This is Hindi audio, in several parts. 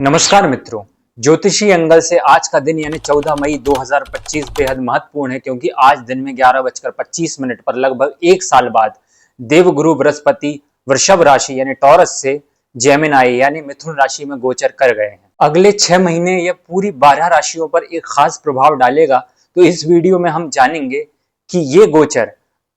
नमस्कार मित्रों। ज्योतिषी एंगल से आज का दिन यानी 14 मई 2025 बेहद महत्वपूर्ण है, क्योंकि आज दिन में 11:25 पर लगभग एक साल बाद देवगुरु बृहस्पति वृषभ राशि यानी टॉरस से जेमिनी यानी मिथुन राशि में गोचर कर गए हैं। अगले 6 महीने यह पूरी 12 राशियों पर एक खास प्रभाव डालेगा। तो इस वीडियो में हम जानेंगे कि ये गोचर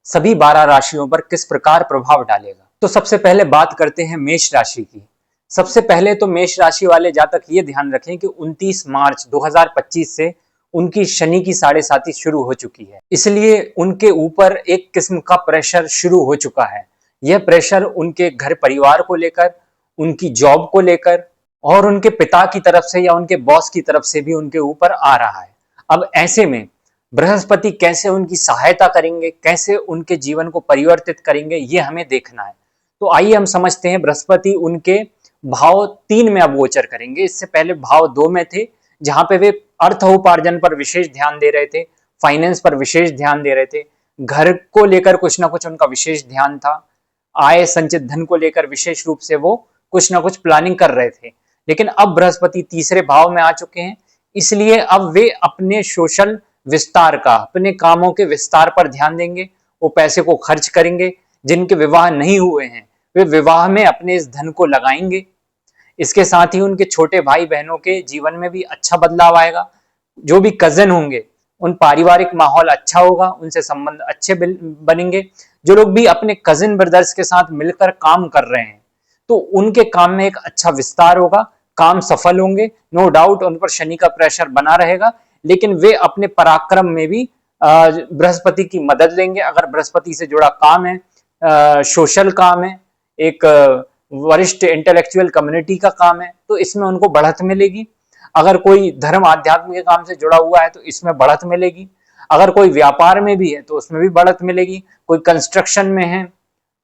सभी 12 राशियों पर किस प्रकार प्रभाव डालेगा। तो सबसे पहले बात करते हैं मेष राशि की। सबसे पहले तो मेष राशि वाले जातक ये ध्यान रखें कि 29 मार्च 2025 से उनकी शनि की 7.5 शुरू हो चुकी है, इसलिए उनके ऊपर एक किस्म का प्रेशर शुरू हो चुका है। यह प्रेशर उनके घर परिवार को लेकर, उनकी जॉब को लेकर और उनके पिता की तरफ से या उनके बॉस की तरफ से भी उनके ऊपर आ रहा है। अब ऐसे में बृहस्पति कैसे उनकी सहायता करेंगे, कैसे उनके जीवन को परिवर्तित करेंगे, ये हमें देखना है। तो आइए हम समझते हैं। बृहस्पति उनके भाव 3 में अब गोचर करेंगे। इससे पहले भाव 2 में थे, जहां पे वे अर्थ उपार्जन पर विशेष ध्यान दे रहे थे, फाइनेंस पर विशेष ध्यान दे रहे थे, घर को लेकर कुछ ना कुछ उनका विशेष ध्यान था, आय संचित धन को लेकर विशेष रूप से वो कुछ ना कुछ प्लानिंग कर रहे थे। लेकिन अब बृहस्पति तीसरे भाव में आ चुके हैं, इसलिए अब वे अपने सोशल विस्तार का, अपने कामों के विस्तार पर ध्यान देंगे। वो पैसे को खर्च करेंगे। जिनके विवाह नहीं हुए हैं वे विवाह में अपने इस धन को लगाएंगे। इसके साथ ही उनके छोटे भाई बहनों के जीवन में भी अच्छा बदलाव आएगा। जो भी कजिन होंगे उन पारिवारिक माहौल अच्छा होगा, उनसे संबंध अच्छे बनेंगे। जो लोग भी अपने कजिन ब्रदर्स के साथ मिलकर काम कर रहे हैं तो उनके काम में एक अच्छा विस्तार होगा, काम सफल होंगे। नो डाउट उन पर शनि का प्रेशर बना रहेगा, लेकिन वे अपने पराक्रम में भी बृहस्पति की मदद लेंगे। अगर बृहस्पति से जुड़ा काम है, सोशल काम है, एक वरिष्ठ इंटेलेक्चुअल कम्युनिटी का काम है, तो इसमें उनको बढ़त मिलेगी। अगर कोई धर्म आध्यात्म के काम से जुड़ा हुआ है तो इसमें बढ़त मिलेगी। अगर कोई व्यापार में भी है तो उसमें भी बढ़त मिलेगी। कोई कंस्ट्रक्शन में है,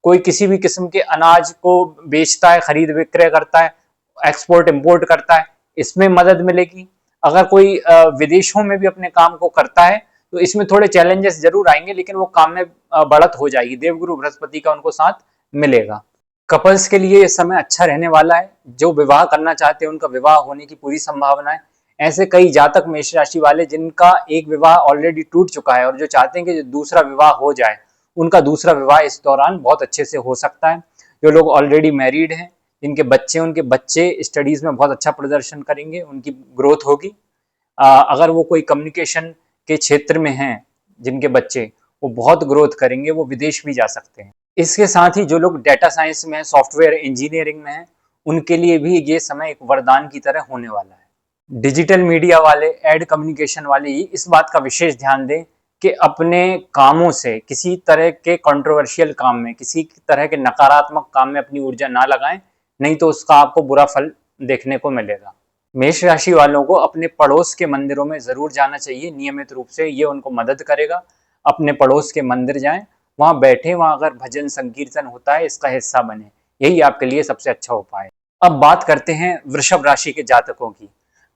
कोई किसी भी किस्म के अनाज को बेचता है, खरीद विक्रय करता है, एक्सपोर्ट इंपोर्ट करता है, इसमें मदद मिलेगी। अगर कोई विदेशों में भी अपने काम को करता है तो इसमें थोड़े चैलेंजेस जरूर आएंगे, लेकिन वो काम में बढ़त हो जाएगी। देवगुरु बृहस्पति का उनको साथ मिलेगा। कपल्स के लिए यह समय अच्छा रहने वाला है। जो विवाह करना चाहते हैं उनका विवाह होने की पूरी संभावना है। ऐसे कई जातक मेष राशि वाले जिनका एक विवाह ऑलरेडी टूट चुका है और जो चाहते हैं कि दूसरा विवाह हो जाए, उनका दूसरा विवाह इस दौरान बहुत अच्छे से हो सकता है। जो लोग ऑलरेडी मैरिड हैं, जिनके बच्चे, उनके बच्चे स्टडीज में बहुत अच्छा प्रदर्शन करेंगे, उनकी ग्रोथ होगी। अगर वो कोई कम्युनिकेशन के क्षेत्र में हैं, जिनके बच्चे, वो बहुत ग्रोथ करेंगे, वो विदेश भी जा सकते हैं। इसके साथ ही जो लोग डेटा साइंस में, सॉफ्टवेयर इंजीनियरिंग में हैं, उनके लिए भी ये समय एक वरदान की तरह होने वाला है। डिजिटल मीडिया वाले, एड कम्युनिकेशन वाले इस बात का विशेष ध्यान दें कि अपने कामों से किसी तरह के कंट्रोवर्शियल काम में, किसी तरह के नकारात्मक काम में अपनी ऊर्जा ना लगाएं, नहीं तो उसका आपको बुरा फल देखने को मिलेगा। मेष राशि वालों को अपने पड़ोस के मंदिरों में जरूर जाना चाहिए नियमित रूप से। ये उनको मदद करेगा। अपने पड़ोस के मंदिर जाएं, वहां बैठे, वहां अगर भजन संकीर्तन होता है इसका हिस्सा बने। यही आपके लिए सबसे अच्छा उपाय है। अब बात करते हैं वृषभ राशि के जातकों की।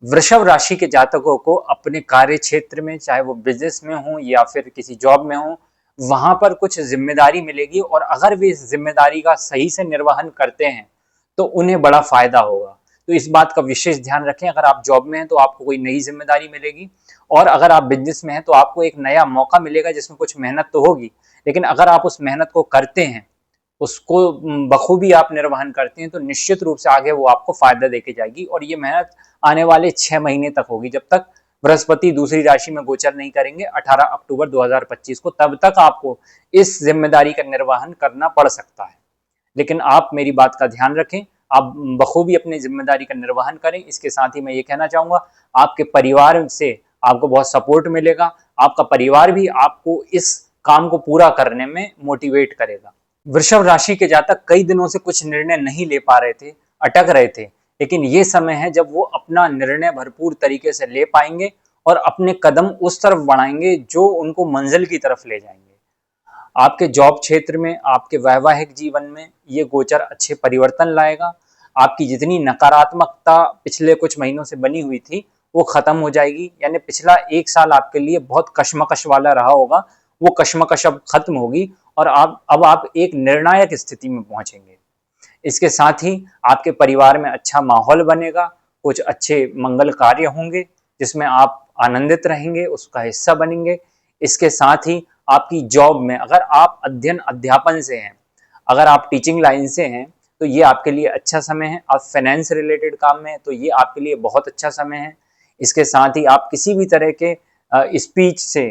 वृषभ राशि के जातकों को अपने कार्य क्षेत्र में, चाहे वो बिजनेस में हो या फिर किसी जॉब में हो, वहां पर कुछ जिम्मेदारी मिलेगी और अगर वे इस जिम्मेदारी का सही से निर्वहन करते हैं तो उन्हें बड़ा फायदा होगा। तो इस बात का विशेष ध्यान रखें। अगर आप जॉब में हैं तो आपको कोई नई जिम्मेदारी मिलेगी, और अगर आप बिजनेस में हैं तो आपको एक नया मौका मिलेगा जिसमें कुछ मेहनत तो होगी, लेकिन अगर आप उस मेहनत को करते हैं, उसको बखूबी आप निर्वहन करते हैं, तो निश्चित रूप से आगे वो आपको फायदा देके जाएगी। और ये मेहनत आने वाले 6 महीने तक होगी, जब तक बृहस्पति दूसरी राशि में गोचर नहीं करेंगे 18 अक्टूबर 2025 को। तब तक आपको इस जिम्मेदारी का निर्वहन करना पड़ सकता है, लेकिन आप मेरी बात का ध्यान रखें, आप बखूबी अपनी जिम्मेदारी का निर्वहन करें। इसके साथ ही मैं ये कहना चाहूंगा, आपके परिवार से आपको बहुत सपोर्ट मिलेगा। आपका परिवार भी आपको इस काम को पूरा करने में मोटिवेट करेगा। वृषभ राशि के जातक कई दिनों से कुछ निर्णय नहीं ले पा रहे थे, अटक रहे थे, लेकिन ये समय है जब वो अपना निर्णय भरपूर तरीके से ले पाएंगे और अपने कदम उस तरफ बढ़ाएंगे जो उनको मंजिल की तरफ ले जाएंगे। आपके जॉब क्षेत्र में, आपके वैवाहिक जीवन में ये गोचर अच्छे परिवर्तन लाएगा। आपकी जितनी नकारात्मकता पिछले कुछ महीनों से बनी हुई थी वो खत्म हो जाएगी। यानी पिछला एक साल आपके लिए बहुत कशमकश वाला रहा होगा, वो कशमकश अब खत्म होगी और अब आप एक निर्णायक स्थिति में पहुंचेंगे। इसके साथ ही आपके परिवार में अच्छा माहौल बनेगा, कुछ अच्छे मंगल कार्य होंगे जिसमें आप आनंदित रहेंगे, उसका हिस्सा बनेंगे। इसके साथ ही आपकी जॉब में अगर आप अध्ययन अध्यापन से हैं, अगर आप टीचिंग लाइन से हैं तो ये आपके लिए अच्छा समय है। आप फाइनेंस रिलेटेड काम में हैं तो ये आपके लिए बहुत अच्छा समय है। इसके साथ ही आप किसी भी तरह के स्पीच से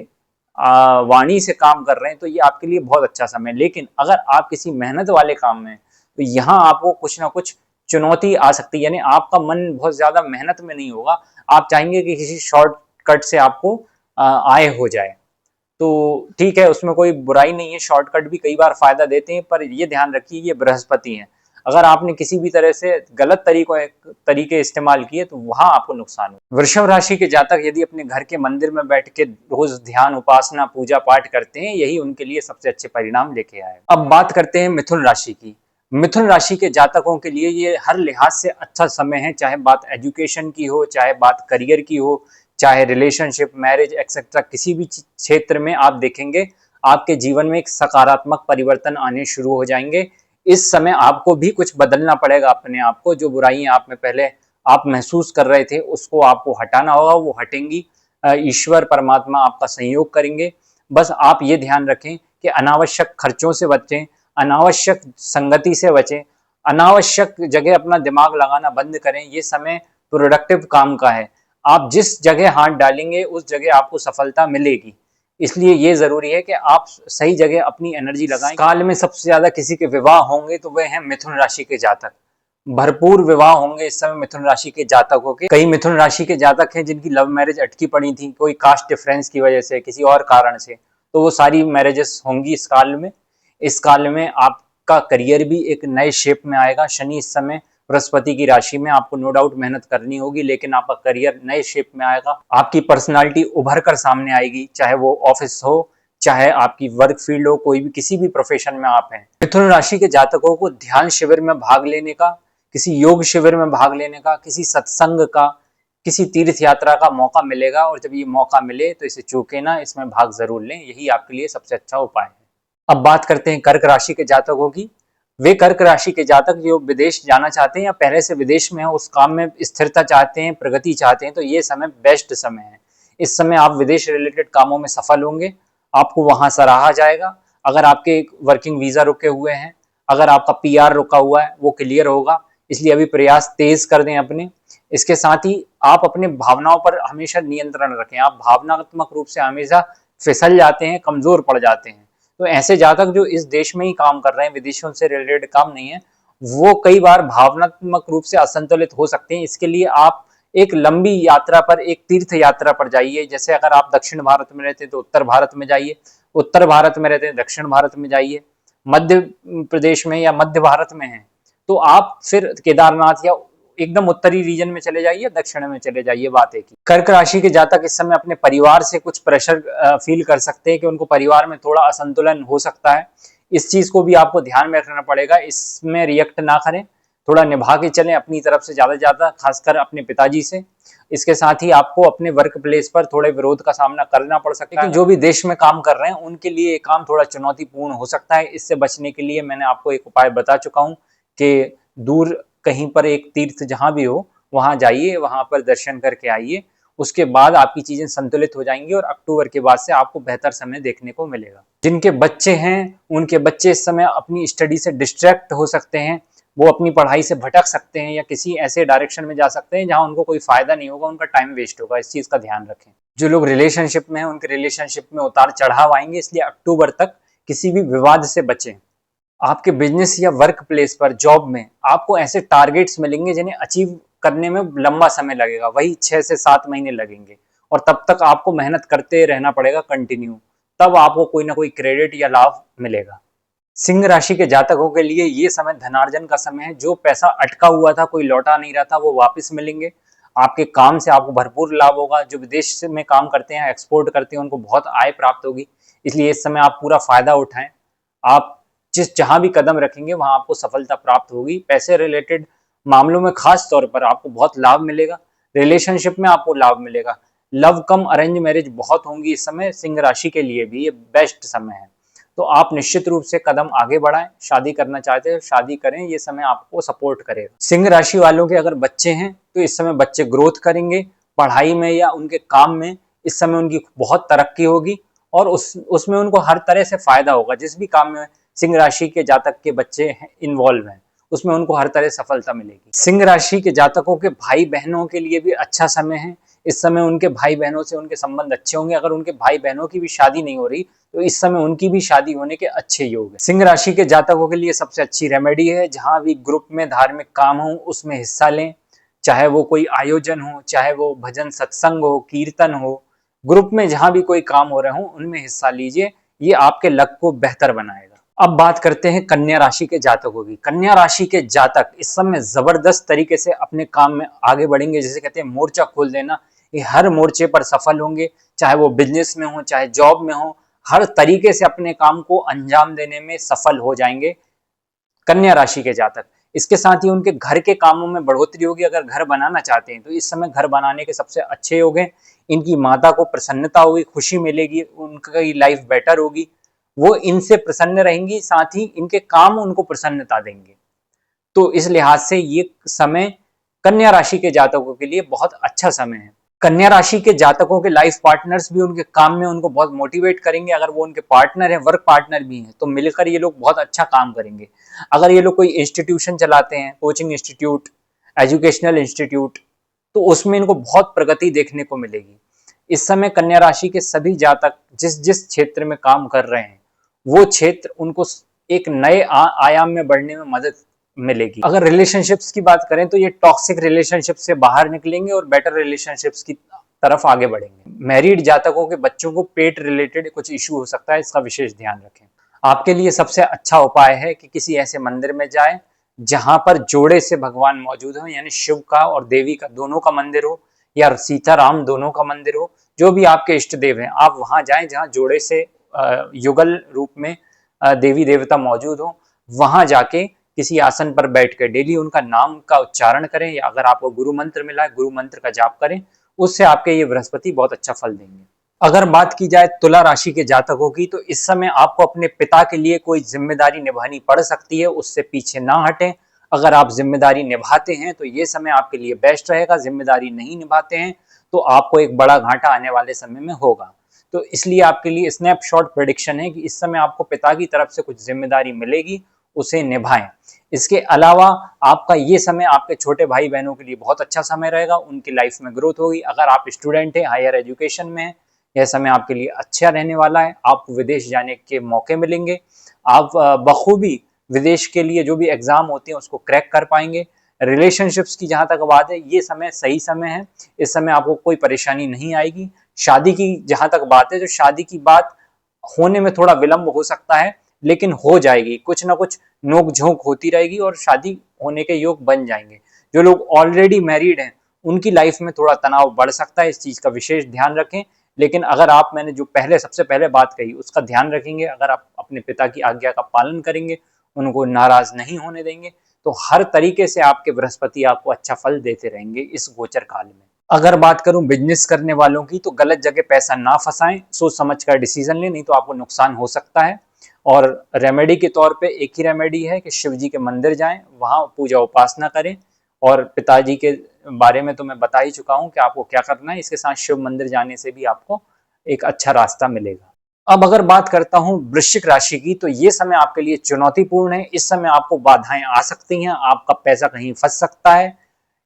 वाणी से काम कर रहे हैं तो ये आपके लिए बहुत अच्छा समय है। लेकिन अगर आप किसी मेहनत वाले काम में हैं तो यहाँ आपको कुछ ना कुछ चुनौती आ सकती है, यानी आपका मन बहुत ज्यादा मेहनत में नहीं होगा, आप चाहेंगे कि किसी शॉर्टकट से आपको आय हो जाए। तो ठीक है, उसमें कोई बुराई नहीं है, शॉर्टकट भी कई बार फायदा देते हैं, पर ये ध्यान रखिए ये बृहस्पति है, अगर आपने किसी भी तरह से गलत तरीके इस्तेमाल किए तो वहां आपको नुकसान हो। वृषभ राशि के जातक यदि अपने घर के मंदिर में बैठ के रोज ध्यान, उपासना, पूजा पाठ करते हैं, यही उनके लिए सबसे अच्छे परिणाम लेके आए। अब बात करते हैं मिथुन राशि की। मिथुन राशि के जातकों के लिए ये हर लिहाज से अच्छा समय है, चाहे बात एजुकेशन की हो, चाहे बात करियर की हो, चाहे रिलेशनशिप, मैरिज एक्सेट्रा, किसी भी क्षेत्र में आप देखेंगे आपके जीवन में एक सकारात्मक परिवर्तन आने शुरू हो जाएंगे। इस समय आपको भी कुछ बदलना पड़ेगा अपने आप को, जो बुराइयां आप में पहले आप महसूस कर रहे थे उसको आपको हटाना होगा, वो हटेंगी। ईश्वर परमात्मा आपका सहयोग करेंगे। बस आप ये ध्यान रखें कि अनावश्यक खर्चों से बचें, अनावश्यक संगति से बचें, अनावश्यक जगह अपना दिमाग लगाना बंद करें। ये समय प्रोडक्टिव काम का है, आप जिस जगह हाथ डालेंगे उस जगह आपको सफलता मिलेगी। इसलिए ये जरूरी है कि आप सही जगह अपनी एनर्जी लगाएं। काल में सबसे ज्यादा किसी के विवाह होंगे तो वह हैं मिथुन राशि के जातक। भरपूर विवाह होंगे इस समय मिथुन राशि के जातकों के। कई मिथुन राशि के जातक हैं जिनकी लव मैरिज अटकी पड़ी थी, कोई कास्ट डिफरेंस की वजह से, किसी और कारण से, तो वो सारी मैरिजेस होंगी इस काल में। इस काल में आपका करियर भी एक नए शेप में आएगा। शनि इस समय बृहस्पति की राशि में, आपको नो डाउट मेहनत करनी होगी लेकिन आपका करियर नए शेप में आएगा। आपकी पर्सनालिटी उभर कर सामने आएगी, चाहे वो ऑफिस हो, चाहे आपकी वर्क फील्ड हो, कोई भी किसी भी प्रोफेशन में आप हैं। मिथुन राशि के जातकों को ध्यान शिविर में भाग लेने का, किसी योग शिविर में भाग लेने का, किसी सत्संग का, किसी तीर्थ यात्रा का मौका मिलेगा, और जब ये मौका मिले तो इसे चूके ना, इसमें भाग जरूर लें, यही आपके लिए सबसे अच्छा उपाय है। अब बात करते हैं कर्क राशि के जातकों की। वे कर्क राशि के जातक जो विदेश जाना चाहते हैं या पहले से विदेश में है, उस काम में स्थिरता चाहते हैं, प्रगति चाहते हैं, तो ये समय बेस्ट समय है। इस समय आप विदेश रिलेटेड कामों में सफल होंगे, आपको वहां सराहा जाएगा। अगर आपके वर्किंग वीजा रुके हुए हैं, अगर आपका पीआर रुका हुआ है, वो क्लियर होगा, इसलिए अभी प्रयास तेज कर दें अपने। इसके साथ ही आप अपने भावनाओं पर हमेशा नियंत्रण रखें। आप भावनात्मक रूप से हमेशा फिसल जाते हैं, कमजोर पड़ जाते हैं। तो ऐसे जातक जो इस देश में ही काम कर रहे हैं, विदेशों से रिलेटेड काम नहीं है, वो कई बार भावनात्मक रूप से असंतुलित हो सकते हैं। इसके लिए आप एक लंबी यात्रा पर, एक तीर्थ यात्रा पर जाइए। जैसे अगर आप दक्षिण भारत में रहते हैं तो उत्तर भारत में जाइए, उत्तर भारत में रहते हैं दक्षिण भारत में जाइए, मध्य प्रदेश में या मध्य भारत में हैं तो आप फिर केदारनाथ या एकदम उत्तरी रीजन में चले जाइए, दक्षिण में चले जाइए, बात एक ही। कर्क राशि के जातक इस समय अपने परिवार से कुछ प्रेशर फील कर सकते हैं कि उनको परिवार में थोड़ा असंतुलन हो सकता है। इस चीज को भी आपको ध्यान में रखना पड़ेगा, इसमें रिएक्ट ना करें, थोड़ा निभा के चलें अपनी तरफ से ज्यादा, खासकर अपने पिताजी से। इसके साथ ही आपको अपने वर्क प्लेस पर थोड़े विरोध का सामना करना पड़ सकता है। लेकिन जो भी देश में काम कर रहे हैं उनके लिए ये काम थोड़ा चुनौतीपूर्ण हो सकता है। इससे बचने के लिए मैंने आपको एक उपाय बता चुका हूँ कि दूर कहीं पर एक तीर्थ जहां भी हो वहां जाइए, वहां पर दर्शन करके आइए, उसके बाद आपकी चीजें संतुलित हो जाएंगी और अक्टूबर के बाद से आपको बेहतर समय देखने को मिलेगा। जिनके बच्चे हैं उनके बच्चे इस समय अपनी स्टडी से डिस्ट्रैक्ट हो सकते हैं, वो अपनी पढ़ाई से भटक सकते हैं या किसी ऐसे डायरेक्शन में जा सकते हैं जहां उनको कोई फायदा नहीं होगा, उनका टाइम वेस्ट होगा। इस चीज का ध्यान रखें। जो लोग रिलेशनशिप में हैं उनके रिलेशनशिप में उतार चढ़ाव आएंगे, इसलिए अक्टूबर तक किसी भी विवाद से बचें। आपके बिजनेस या वर्क प्लेस पर, जॉब में आपको ऐसे टारगेट्स मिलेंगे जिन्हें अचीव करने में लंबा समय लगेगा, वही 6 से 7 महीने लगेंगे, और तब तक आपको मेहनत करते रहना पड़ेगा कंटिन्यू, तब आपको कोई ना कोई क्रेडिट या लाभ मिलेगा। सिंह राशि के जातकों के लिए ये समय धनार्जन का समय है। जो पैसा अटका हुआ था, कोई लौटा नहीं रहा था, वो वापस मिलेंगे। आपके काम से आपको भरपूर लाभ होगा। जो विदेश में काम करते हैं, एक्सपोर्ट करते हैं, उनको बहुत आय प्राप्त होगी, इसलिए इस समय आप पूरा फायदा उठाएं। आप जहां भी कदम रखेंगे वहां आपको सफलता प्राप्त होगी। पैसे रिलेटेड मामलों में खास तौर पर आपको बहुत लाभ मिलेगा। रिलेशनशिप में आपको लाभ मिलेगा। लव कम अरेंज मैरिज बहुत होंगी इस समय, सिंह राशि के लिए भी ये बेस्ट समय है। तो आप निश्चित रूप से कदम आगे बढ़ाएं। शादी करना चाहते हैं शादी करें, ये समय आपको सपोर्ट करेगा। सिंह राशि वालों के अगर बच्चे हैं तो इस समय बच्चे ग्रोथ करेंगे, पढ़ाई में या उनके काम में इस समय उनकी बहुत तरक्की होगी और उसमें उनको हर तरह से फायदा होगा। जिस भी काम में सिंह राशि के जातक के बच्चे इन्वॉल्व हैं उसमें उनको हर तरह सफलता मिलेगी। सिंह राशि के जातकों के भाई बहनों के लिए भी अच्छा समय है। इस समय उनके भाई बहनों से उनके संबंध अच्छे होंगे। अगर उनके भाई बहनों की भी शादी नहीं हो रही तो इस समय उनकी भी शादी होने के अच्छे योग है। सिंह राशि के जातकों के लिए सबसे अच्छी रेमेडी है, जहां भी ग्रुप में धार्मिक काम हो उसमें हिस्सा लें, चाहे वो कोई आयोजन हो, चाहे वो भजन सत्संग हो, कीर्तन हो, ग्रुप में जहां भी कोई काम हो रहे हो उनमें हिस्सा लीजिए। ये आपके लक को बेहतर बनाएगा। अब बात करते हैं कन्या राशि के जातकों की। कन्या राशि के जातक इस समय जबरदस्त तरीके से अपने काम में आगे बढ़ेंगे। जैसे कहते हैं मोर्चा खोल देना, ये हर मोर्चे पर सफल होंगे, चाहे वो बिजनेस में हो चाहे जॉब में हो, हर तरीके से अपने काम को अंजाम देने में सफल हो जाएंगे कन्या राशि के जातक। इसके साथ ही उनके घर के कामों में बढ़ोतरी होगी। अगर घर बनाना चाहते हैं तो इस समय घर बनाने के सबसे अच्छे योग हैं। इनकी माता को प्रसन्नता होगी, खुशी मिलेगी, उनकी लाइफ बेटर होगी, वो इनसे प्रसन्न रहेंगी, साथ ही इनके काम उनको प्रसन्नता देंगे। तो इस लिहाज से ये समय कन्या राशि के जातकों के लिए बहुत अच्छा समय है। कन्या राशि के जातकों के लाइफ पार्टनर्स भी उनके काम में उनको बहुत मोटिवेट करेंगे। अगर वो उनके पार्टनर है, वर्क पार्टनर भी हैं, तो मिलकर ये लोग बहुत अच्छा काम करेंगे। अगर ये लोग कोई इंस्टीट्यूशन चलाते हैं, कोचिंग इंस्टीट्यूट, एजुकेशनल इंस्टीट्यूट, तो उसमें इनको बहुत प्रगति देखने को मिलेगी। इस समय कन्या राशि के सभी जातक जिस जिस क्षेत्र में काम कर रहे हैं वो क्षेत्र उनको एक नए आयाम में बढ़ने में मदद मिलेगी। अगर रिलेशनशिप्स की बात करें तो ये टॉक्सिक रिलेशनशिप से बाहर निकलेंगे और बेटर रिलेशनशिप्स की तरफ आगे बढ़ेंगे। मैरिड जातकों के बच्चों को पेट रिलेटेड कुछ इशू हो सकता है, इसका विशेष ध्यान रखें। आपके लिए सबसे अच्छा उपाय है कि किसी ऐसे मंदिर में जाएं जहां पर जोड़े से भगवान मौजूद हो, यानी शिव का और देवी का दोनों का मंदिर हो या सीताराम दोनों का मंदिर हो। जो भी आपके इष्ट देव हैं आप वहां जाएं जहां जोड़े से युगल रूप में देवी देवता मौजूद हो। वहां जाके किसी आसन पर बैठ कर डेली उनका नाम का उच्चारण करें, या अगर आपको गुरु मंत्र मिला है गुरु मंत्र का जाप करें, उससे आपके ये बृहस्पति बहुत अच्छा फल देंगे। अगर बात की जाए तुला राशि के जातकों की, तो इस समय आपको अपने पिता के लिए कोई जिम्मेदारी निभानी पड़ सकती है, उससे पीछे ना हटें। अगर आप जिम्मेदारी निभाते हैं तो ये समय आपके लिए बेस्ट रहेगा। जिम्मेदारी नहीं निभाते हैं तो आपको एक बड़ा घाटा आने वाले समय में होगा। तो इसलिए आपके लिए स्नैपशॉट प्रेडिक्शन है कि इस समय आपको पिता की तरफ से कुछ जिम्मेदारी मिलेगी, उसे निभाएं। इसके अलावा आपका ये समय आपके छोटे भाई बहनों के लिए बहुत अच्छा समय रहेगा, उनकी लाइफ में ग्रोथ होगी। अगर आप स्टूडेंट हैं, हायर एजुकेशन में हैं, यह समय आपके लिए अच्छा रहने वाला है। आपको विदेश जाने के मौके मिलेंगे। आप बखूबी विदेश के लिए जो भी एग्जाम होते हैं उसको क्रैक कर पाएंगे। रिलेशनशिप्स की जहां तक बात है, ये समय सही समय है। इस समय आपको कोई परेशानी नहीं आएगी। शादी की जहां तक बात है, तो शादी की बात होने में थोड़ा विलंब हो सकता है, लेकिन हो जाएगी। कुछ ना कुछ नोक झोंक होती रहेगी और शादी होने के योग बन जाएंगे। जो लोग ऑलरेडी मैरिड हैं उनकी लाइफ में थोड़ा तनाव बढ़ सकता है, इस चीज का विशेष ध्यान रखें। लेकिन अगर आप, मैंने जो सबसे पहले बात कही उसका ध्यान रखेंगे, अगर आप अपने पिता की आज्ञा का पालन करेंगे, उनको नाराज नहीं होने देंगे, तो हर तरीके से आपके बृहस्पति आपको अच्छा फल देते रहेंगे इस गोचर काल में। अगर बात करूं बिजनेस करने वालों की, तो गलत जगह पैसा ना फंसाएं, सोच समझ कर डिसीजन लें, नहीं तो आपको नुकसान हो सकता है। और रेमेडी के तौर पे एक ही रेमेडी है कि शिव जी के मंदिर जाएं, वहां पूजा उपासना करें। और पिताजी के बारे में तो मैं बता ही चुका हूं कि आपको क्या करना है। इसके साथ शिव मंदिर जाने से भी आपको एक अच्छा रास्ता मिलेगा। अब अगर बात करता हूं वृश्चिक राशि की, तो ये समय आपके लिए चुनौतीपूर्ण है। इस समय आपको बाधाएं आ सकती हैं, आपका पैसा कहीं फंस सकता है।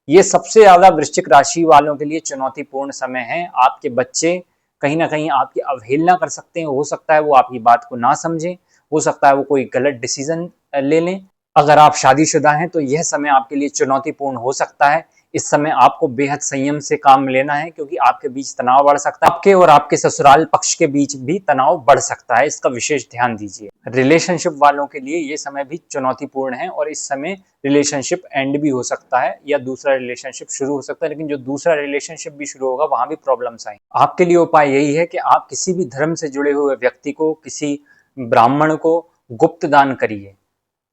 ये सबसे ज्यादा वृश्चिक राशि वालों के लिए चुनौतीपूर्ण समय है। आपके बच्चे कहीं ना कहीं आपकी अवहेलना कर सकते हैं। हो सकता है वो आपकी बात को ना समझें, हो सकता है वो कोई गलत डिसीजन ले लें। अगर आप शादीशुदा हैं तो यह समय आपके लिए चुनौतीपूर्ण हो सकता है। इस समय आपको बेहद संयम से काम लेना है, क्योंकि आपके बीच तनाव बढ़ सकता है। आपके और आपके ससुराल पक्ष के बीच भी तनाव बढ़ सकता है, इसका विशेष ध्यान दीजिए। रिलेशनशिप वालों के लिए ये समय भी चुनौतीपूर्ण है, और इस समय रिलेशनशिप एंड भी हो सकता है या दूसरा रिलेशनशिप शुरू हो सकता है। लेकिन जो दूसरा रिलेशनशिप भी शुरू होगा वहां भी प्रॉब्लम्स आएंगे। आपके लिए उपाय यही है कि आप किसी भी धर्म से जुड़े हुए व्यक्ति को, किसी ब्राह्मण को गुप्त दान करिए,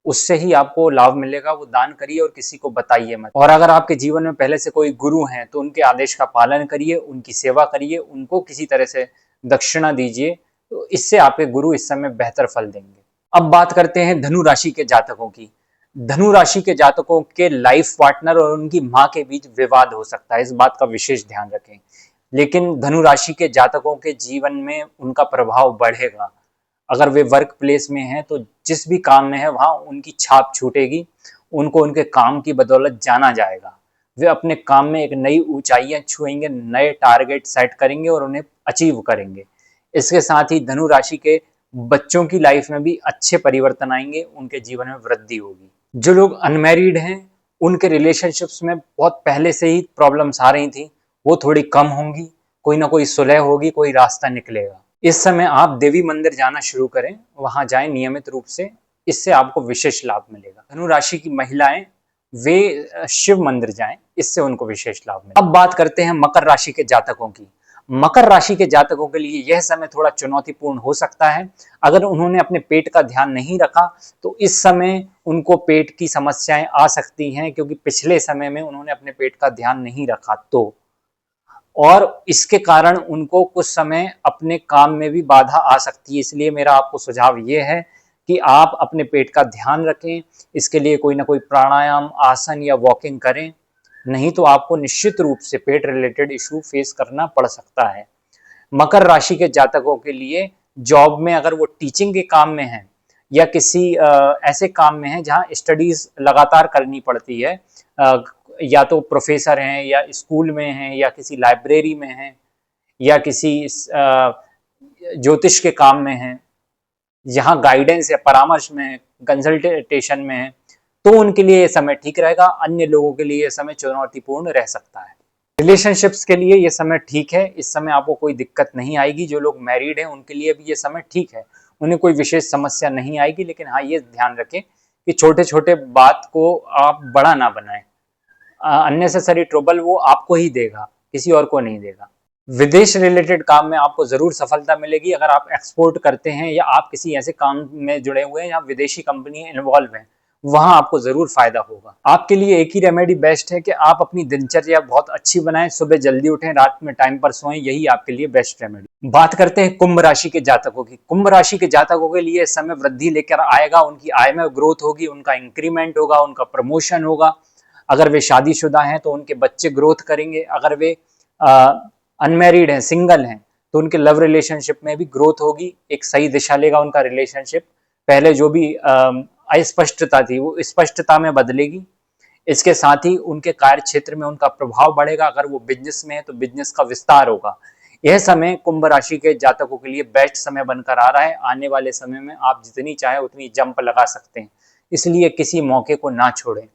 उससे ही आपको लाभ मिलेगा। वो दान करिए और किसी को बताइए मत। और अगर आपके जीवन में पहले से कोई गुरु हैं तो उनके आदेश का पालन करिए, उनकी सेवा करिए, उनको किसी तरह से दक्षिणा दीजिए। तो इससे आपके गुरु इस समय बेहतर फल देंगे। अब बात करते हैं धनु राशि के जातकों की। धनु राशि के जातकों के लाइफ पार्टनर और उनकी मां के बीच विवाद हो सकता है, इस बात का विशेष ध्यान रखें। लेकिन धनु राशि के जातकों के जीवन में उनका प्रभाव बढ़ेगा। अगर वे वर्क प्लेस में हैं तो जिस भी काम में है वहां उनकी छाप छूटेगी, उनको उनके काम की बदौलत जाना जाएगा। वे अपने काम में एक नई ऊंचाइयां छुएंगे, नए टारगेट सेट करेंगे और उन्हें अचीव करेंगे। इसके साथ ही धनु राशि के बच्चों की लाइफ में भी अच्छे परिवर्तन आएंगे, उनके जीवन में वृद्धि होगी। जो लोग अनमैरिड हैं उनके रिलेशनशिप्स में बहुत पहले से ही प्रॉब्लम्स आ रही थी, वो थोड़ी कम होंगी, कोई ना कोई सुलह होगी, कोई रास्ता निकलेगा। इस समय आप देवी मंदिर जाना शुरू करें, वहां जाएं नियमित रूप से, इससे आपको विशेष लाभ मिलेगा। धनु राशि की महिलाएं वे शिव मंदिर जाएं, इससे उनको विशेष लाभ मिलेगा। अब बात करते हैं मकर राशि के जातकों की। मकर राशि के जातकों के लिए यह समय थोड़ा चुनौतीपूर्ण हो सकता है। अगर उन्होंने अपने पेट का ध्यान नहीं रखा तो इस समय उनको पेट की समस्याएं आ सकती हैं, क्योंकि पिछले समय में उन्होंने अपने पेट का ध्यान नहीं रखा तो, और इसके कारण उनको कुछ समय अपने काम में भी बाधा आ सकती है। इसलिए मेरा आपको सुझाव ये है कि आप अपने पेट का ध्यान रखें, इसके लिए कोई ना कोई प्राणायाम, आसन या वॉकिंग करें, नहीं तो आपको निश्चित रूप से पेट रिलेटेड इशू फेस करना पड़ सकता है। मकर राशि के जातकों के लिए जॉब में अगर वो टीचिंग के काम में है या किसी ऐसे काम में है जहाँ स्टडीज लगातार करनी पड़ती है, या तो प्रोफेसर हैं या स्कूल में हैं या किसी लाइब्रेरी में हैं या किसी ज्योतिष के काम में हैं, यहाँ गाइडेंस या परामर्श में है, कंसल्टेशन में है, तो उनके लिए ये समय ठीक रहेगा। अन्य लोगों के लिए ये समय चुनौतीपूर्ण रह सकता है। रिलेशनशिप्स के लिए ये समय ठीक है, इस समय आपको कोई दिक्कत नहीं आएगी। जो लोग मैरिड हैं उनके लिए भी ये समय ठीक है, उन्हें कोई विशेष समस्या नहीं आएगी। लेकिन हाँ, ये ध्यान रखें कि छोटे छोटे बात को आप बड़ा ना बनाएं। अननेसेसरी ट्रबल वो आपको ही देगा, किसी और को नहीं देगा। विदेश रिलेटेड काम में आपको जरूर सफलता मिलेगी। अगर आप एक्सपोर्ट करते हैं या आप किसी ऐसे काम में जुड़े हुए हैं जहाँ विदेशी कंपनी इन्वॉल्व हैं, वहां आपको जरूर फायदा होगा। आपके लिए एक ही रेमेडी बेस्ट है कि आप अपनी दिनचर्या बहुत अच्छी बनाएं, सुबह जल्दी उठें, रात में टाइम पर सोएं, यही आपके लिए बेस्ट रेमेडी। बात करते हैं कुंभ राशि के जातकों की। कुंभ राशि के जातकों के लिए समय वृद्धि लेकर आएगा, उनकी आय में ग्रोथ होगी, उनका इंक्रीमेंट होगा, उनका प्रमोशन होगा। अगर वे शादीशुदा हैं तो उनके बच्चे ग्रोथ करेंगे। अगर वे अनमैरिड हैं, सिंगल हैं, तो उनके लव रिलेशनशिप में भी ग्रोथ होगी, एक सही दिशा लेगा उनका रिलेशनशिप। पहले जो भी अस्पष्टता थी वो स्पष्टता में बदलेगी। इसके साथ ही उनके कार्य क्षेत्र में उनका प्रभाव बढ़ेगा। अगर वो बिजनेस में है तो बिजनेस का विस्तार होगा। यह समय कुंभ राशि के जातकों के लिए बेस्ट समय बनकर आ रहा है। आने वाले समय में आप जितनी चाहे उतनी जंप लगा सकते हैं, इसलिए किसी मौके को ना छोड़ें।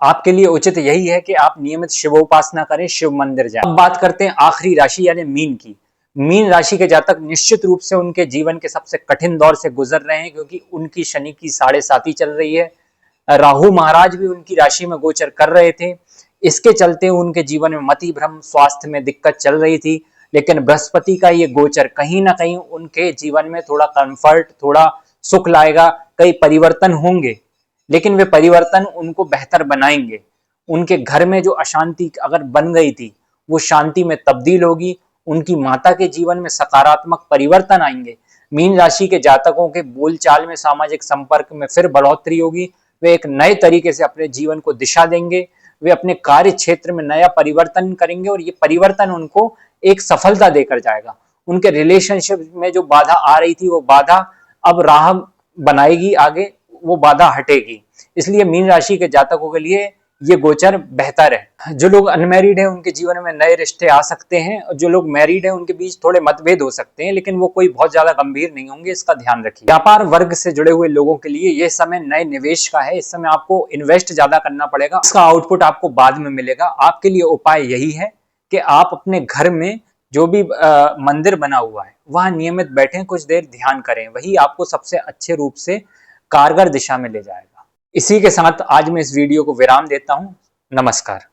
आपके लिए उचित यही है कि आप नियमित शिवोपासना करें, शिव मंदिर जाएं। अब बात करते हैं आखिरी राशि यानी मीन की। मीन राशि के जातक निश्चित रूप से उनके जीवन के सबसे कठिन दौर से गुजर रहे हैं, क्योंकि उनकी शनि की 7.5 चल रही है। राहु महाराज भी उनकी राशि में गोचर कर रहे थे। इसके चलते उनके जीवन में मति भ्रम, स्वास्थ्य में दिक्कत चल रही थी। लेकिन बृहस्पति का ये गोचर कहीं ना कहीं उनके जीवन में थोड़ा कंफर्ट, थोड़ा सुख लाएगा। कई परिवर्तन होंगे, लेकिन वे परिवर्तन उनको बेहतर बनाएंगे। उनके घर में जो अशांति अगर बन गई थी वो शांति में तब्दील होगी। उनकी माता के जीवन में सकारात्मक परिवर्तन आएंगे। मीन राशि के जातकों के बोलचाल में, सामाजिक संपर्क में फिर बढ़ोतरी होगी। वे एक नए तरीके से अपने जीवन को दिशा देंगे। वे अपने कार्य क्षेत्र में नया परिवर्तन करेंगे और ये परिवर्तन उनको एक सफलता देकर जाएगा। उनके रिलेशनशिप में जो बाधा आ रही थी वो बाधा अब राह बनाएगी, आगे वो बाधा हटेगी। इसलिए मीन राशि के जातकों के लिए ये गोचर बेहतर है। जो लोग अनमैरिड हैं उनके जीवन में नए रिश्ते आ सकते हैं, और जो लोग मैरिड हैं उनके बीच थोड़े मतभेद हो सकते हैं, लेकिन वो कोई बहुत ज्यादा गंभीर नहीं होंगे, इसका ध्यान रखिए। व्यापार वर्ग से जुड़े हुए लोगों के लिए यह समय नए निवेश का है। इस समय आपको इन्वेस्ट ज्यादा करना पड़ेगा, इसका आउटपुट आपको बाद में मिलेगा। आपके लिए उपाय यही है कि आप अपने घर में जो भी मंदिर बना हुआ है वहां नियमित बैठें, कुछ देर ध्यान करें, वही आपको सबसे अच्छे रूप से कारगर दिशा में ले जाएगा। इसी के साथ आज मैं इस वीडियो को विराम देता हूं। नमस्कार।